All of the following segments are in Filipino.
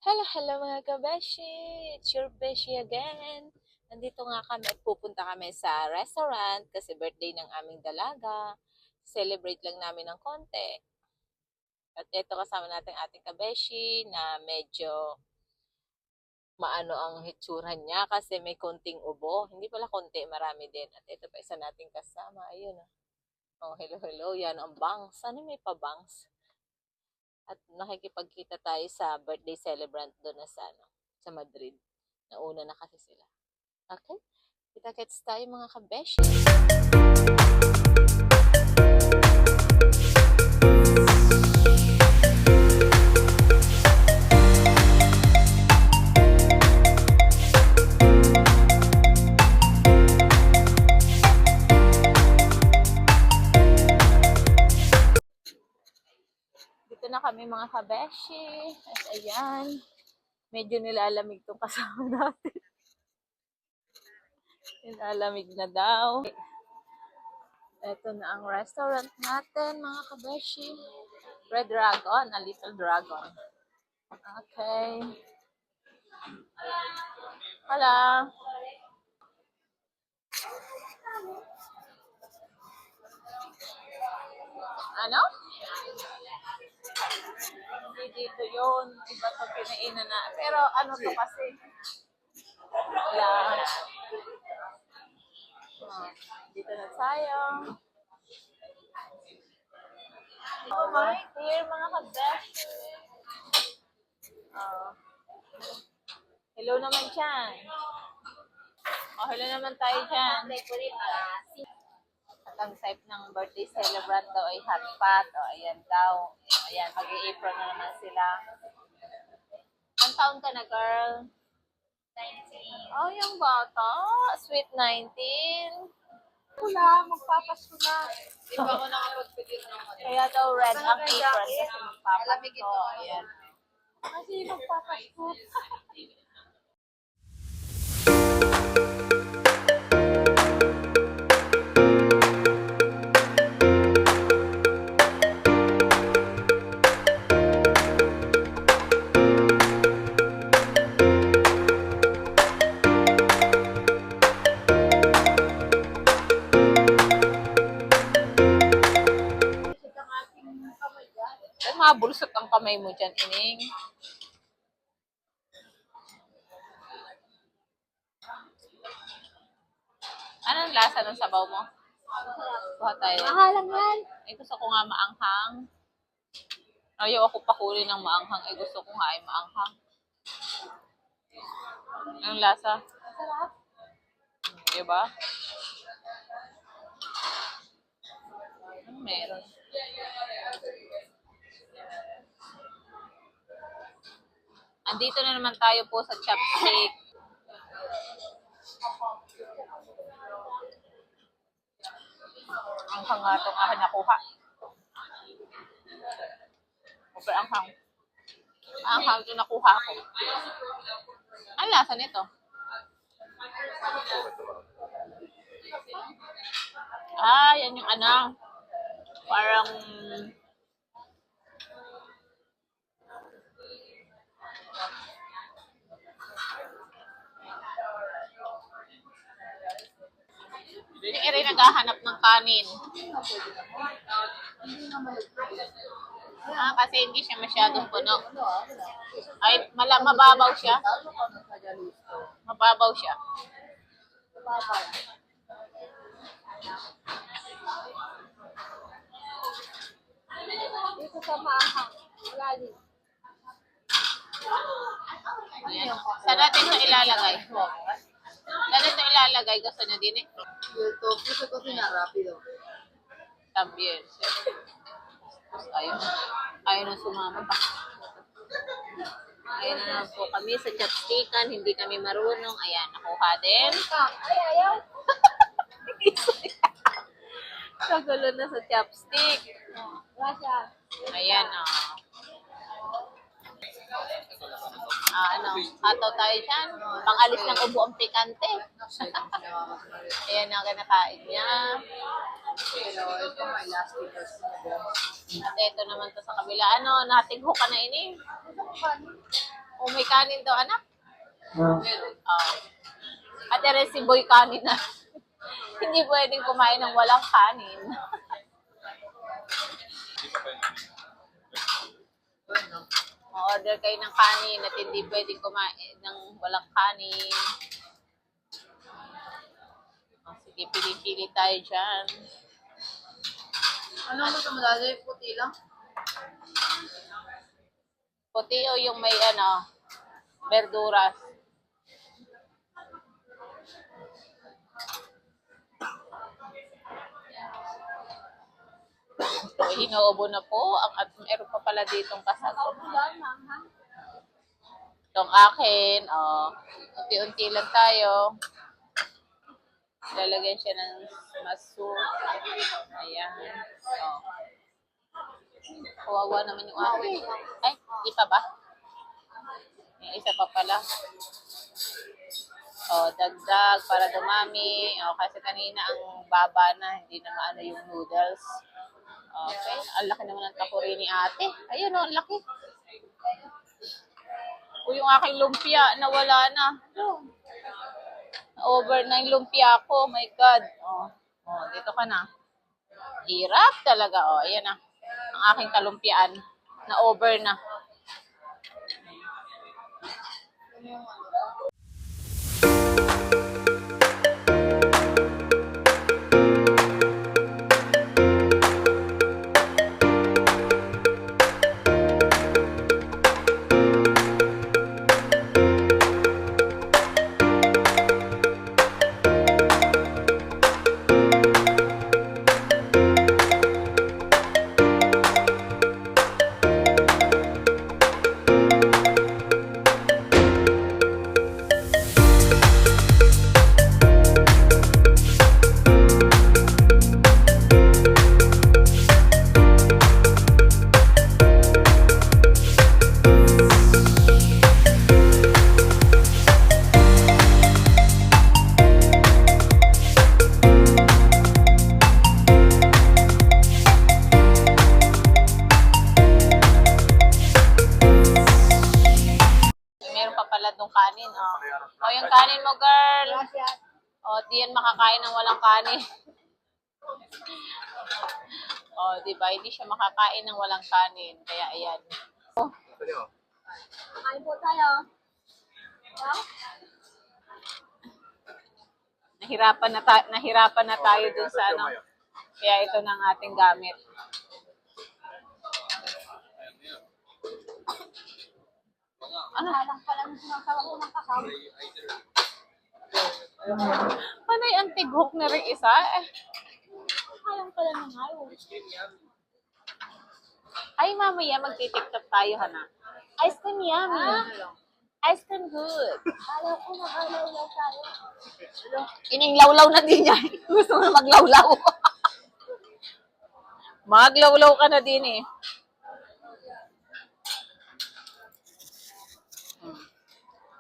Hello, hello mga kabeshi! It's your beshi again! Nandito nga kami at pupunta kami sa restaurant kasi birthday ng aming dalaga. Celebrate lang namin ng konti. At ito kasama natin ating kabeshi na medyo maano ang hitsura niya kasi may konting ubo. Hindi pala konti, marami din. At ito pa isa nating kasama. Ayun. Oh, hello, hello. Yan ang bangs. Sana may pabangs. At nakikipagkita tayo sa birthday celebrant doon na sa Madrid. Nauna na kasi sila. Okay? Kita-kits tayo mga kabeshi. Dito na kami mga kabeshi. At ayan, medyo nilalamig itong kasama natin. Nilalamig na daw. Ito na ang restaurant natin mga kabeshi. Red Dragon, a little dragon. Okay. Hello. Ano? Hindi dito yun. Iba ito pinainan na. Pero ano to kasi? Wala. Dito na tayo. Oh my dear mga kabeshi. Hello naman dyan. Oh, hello naman tayo dyan. At ang type ng birthday celebrant daw ay hot pot. O, ayan daw. Ayan, mag-i-apron na naman sila. Ang taon ka na, girl? 19. Oh, yung bata. Sweet 19. Wala, magpapasko na. Di ba ako nakapag-video ng ano? Kaya daw red ang apron kasi magpapasko. Ayan. Kasi magpapasko. Mabulsot ang kamay mo dyan, ining. Anong lasa ng sabaw mo? Kuha tayo. Mahalang yan. Ay, gusto ko nga maanghang. Ayaw ako pakuli ng maanghang. Ay, gusto ko nga ay maanghang. Anong lasa? Sarap. Diba? Meron. Andito na naman tayo po sa chopstick. Ang hanga itong ahan nakuha. Super anghang. Anghang ito nakuha ko. Ang lasa nito? Yan yung ano. Parang hindi rin naghahanap ng kanin. Kasi hindi siya masyadong puno. Ay, mababaw siya. Mababaw siya. Dito sa maahang. Wala din. Ayan. Saan natin ito ilalagay? Saan ito ilalagay? Gusto nyo din eh? YouTube, gusto ko na rapido. También. Ayaw na sumama pa. Ayan na lang po kami sa chopstickan. Hindi kami marunong. Ayan, nakuha din. Ay, ayaw. Kagulo na sa chopstick. Wala siya. Ayan, hataw tayo dyan. Pang-alis ng ubo ang pikante. Ayan ang kinakain niya. Pero ito may last stickers. At ito naman to sa kabila. Nating hook ka na ini. O may kanin daw, anak? Ah. At rin si Boy kanin na. Hindi pwedeng kumain ng walang kanin. Order kayo ng kanin at hindi pwedeng kumain ng walang kanin. Sige, pili-pili tayo dyan. Ano mo sa madali? Puti lang. Puti o yung may verduras. So, inuubo na po. At meron pa pala ditong kasako. Itong akin, unti-unti lang tayo. Lalagyan siya ng maso. Ayan. Kawawa naman yung akin. Ay, di pa ba? Yung isa pa pala. Dagdag para dumami. Kasi kanina ang baba na, hindi na maano yung noodles. Okay, ang laki naman ng takuri ni ate. Ayun ang laki. Yung aking lumpia, nawala na. Over na yung lumpia ko. My God. Dito ka na. Hirap talaga. Ayan na. Ang aking kalumpiaan. Na over na. Meron pa pala dong kanin. Yung kanin mo, girl. Di yan makakain ng walang kanin. Di ba? Hindi siya makakain ng walang kanin. Kaya ayan. Kain po tayo. Nahirapan na tayo dun sa Kaya ito na ang ating gamit. Ano? Halang pala ng sinasawa ko ng kasama. Panay ang tighok na rin isa. Halang pala ng ayaw. Ay, mamaya magtitiktok tayo, Hana. Ice cream yummy. Ice cream good. Kala ko nag-alawlaw tayo. Ininglawlaw na din niya. Gusto mo maglawlaw. Maglawlaw ka na din eh.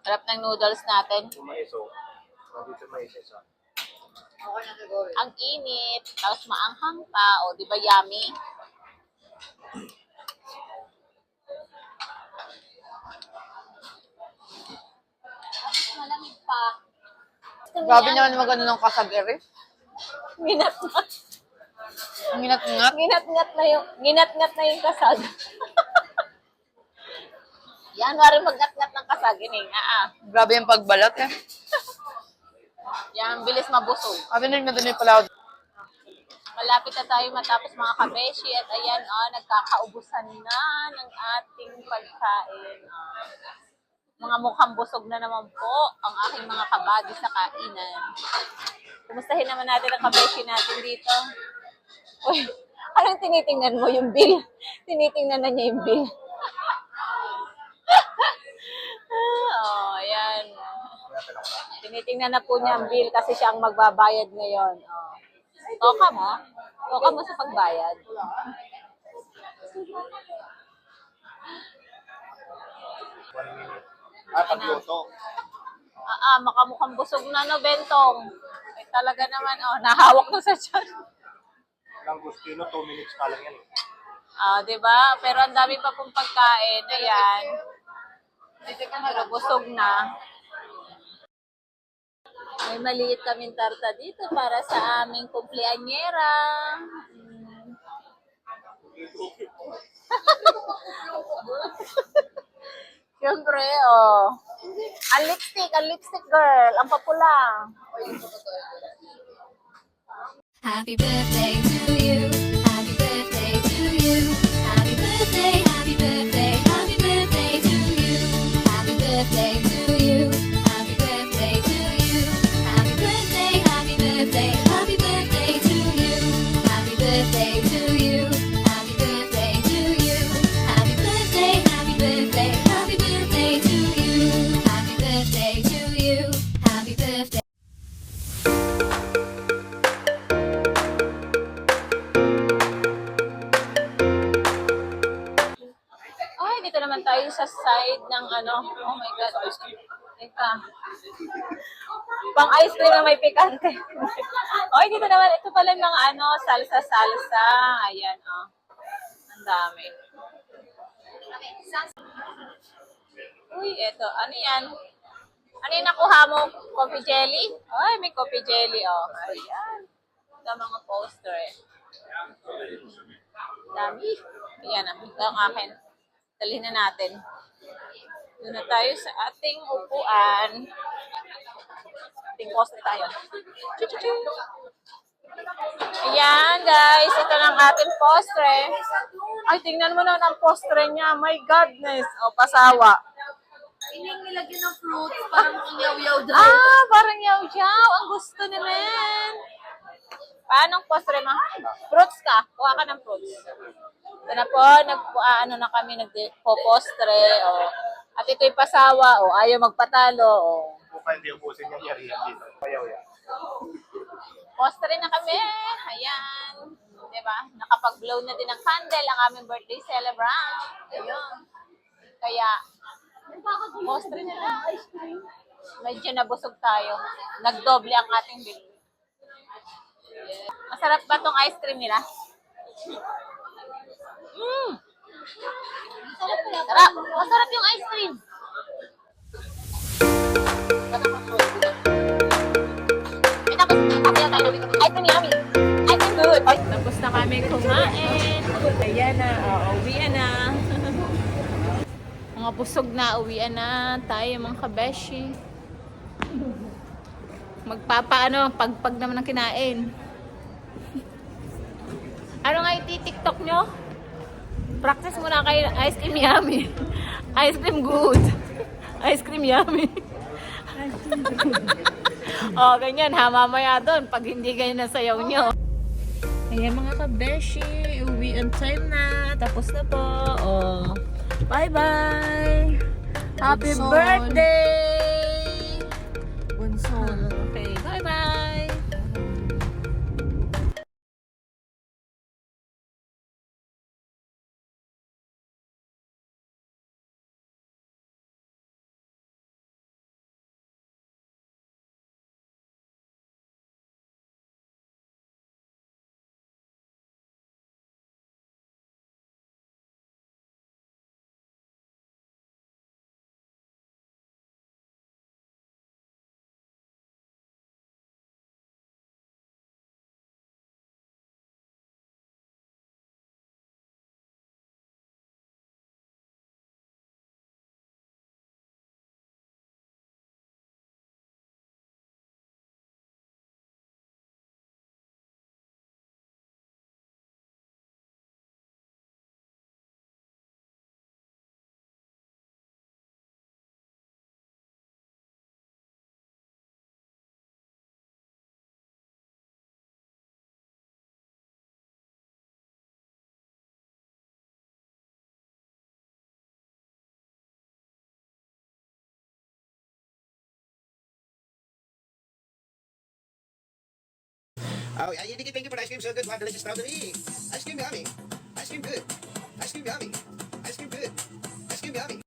Harap ng noodles natin. Okay na siguro. Ang init, tapos maanghang pa. Di ba yummy? Malamig pa. Grabe naman magano ng kasagiri. Nginat-ngat. Nginat-ngat. Nginat-ngat na yung kasag. Yan, wari magnat-ngat ng kasag. Grabe yung pagbalat eh. Yan, bilis mabusog. Sabi na rin pala ako. Malapit na tayo matapos mga kabeshi at ayan, nagkakaubusan na ng ating pagkain. Mga mukhang busog na naman po ang aking mga kabady sa kainan. Kumustahin naman natin ang kabeshi natin dito. Uy, anong tinitingnan mo yung bill? Tinitingnan na niya yung bill. Ayan. Tinitingnan na po niya ang bill kasi siya ang magbabayad ngayon. Toka mo? Toka mo sa pagbayad. Pagluto. Makamukhang busog na no, Bentong. Ay, talaga naman, nahawak na sa tiyan. Langustino, 2 minutes ka lang yan. Diba? Pero ang dami pa pong pagkain. Ayan. Pero busog na. May maliit kaming tarta dito para sa aming kumpleanyera. Siyempre, oh. Ang lipstick girl, ang papula. Happy birthday to you. Happy birthday to you. Happy birthday, happy birthday, happy birthday to you. Happy birthday to you. Happy birthday to you. Happy birthday, happy birthday, happy birthday to you. Happy birthday to you. Happy birthday to you. Happy birthday, happy birthday, happy birthday to you. Happy birthday to you. Happy birthday. Ay, dito naman tayo sa side ng ano. Oh my God. Teka. Pang ice cream na may pikante. Oy, dito naman. Ito pala yung mga ano, salsa-salsa. Ayan, oh. Ang dami. Uy, eto. Ano yan? Ano yung nakuha mo? Coffee jelly? Ay, may coffee jelly, oh. Ayan. Ito mga poster, eh. Dami. Ayan, ito ang akin. Dalhin na natin. Doon na tayo sa ating upuan. Ating poster tayo. Chuchuchu! Ayan, guys. Ito lang ating postre. Ay, tingnan mo na ang postre niya. My godness. O, pasawa. Inyong nilagyan ng fruits, parang ang yaw-yaw daw. Ah, parang yaw-yaw. Ang gusto naman. Paano ang postre mo? Fruits ka. Kuha ka ng fruits. Ito na po, ano na kami, nagpo-postre. O. At ito'y pasawa. O, ayaw magpatalo. O. Buka hindi ubusin niya yari yan dito. Payaw yan. Postre na kami. Ayan. Diba? Nakapag-blow na din ng candle ang aming birthday celebrant. Ayun. Kaya, postre na lang. Medyo nabusog tayo. Nagdoble ang ating bill. Masarap ba tong ice cream nila? Sarap. Masarap yung ice cream. Ice cream yummy. Ice cream good. Ay, tapos na kami kumain. Ayan na. Uwian na. Mga busog na. Uwian na. Tayo mga kabeshi. Magpapaano, pagpag naman ang kinain. Ano nga yung TikTok nyo? Practice muna kayo. Ice cream yummy. Ice cream good. Ice cream yummy. O, ganyan ha. Mamaya doon, pag hindi ganyan ang sayaw nyo. Ayan mga kabeshi. Uwi on time na. Tapos na po. O, bye-bye. Happy Bunson. birthday! Bunson. Okay, bye-bye. Oh, you did thank you for the ice cream so good. Wow, delicious strawberry. Ice cream yummy. Ice cream good. Ice cream yummy. Ice cream good. Ice cream yummy.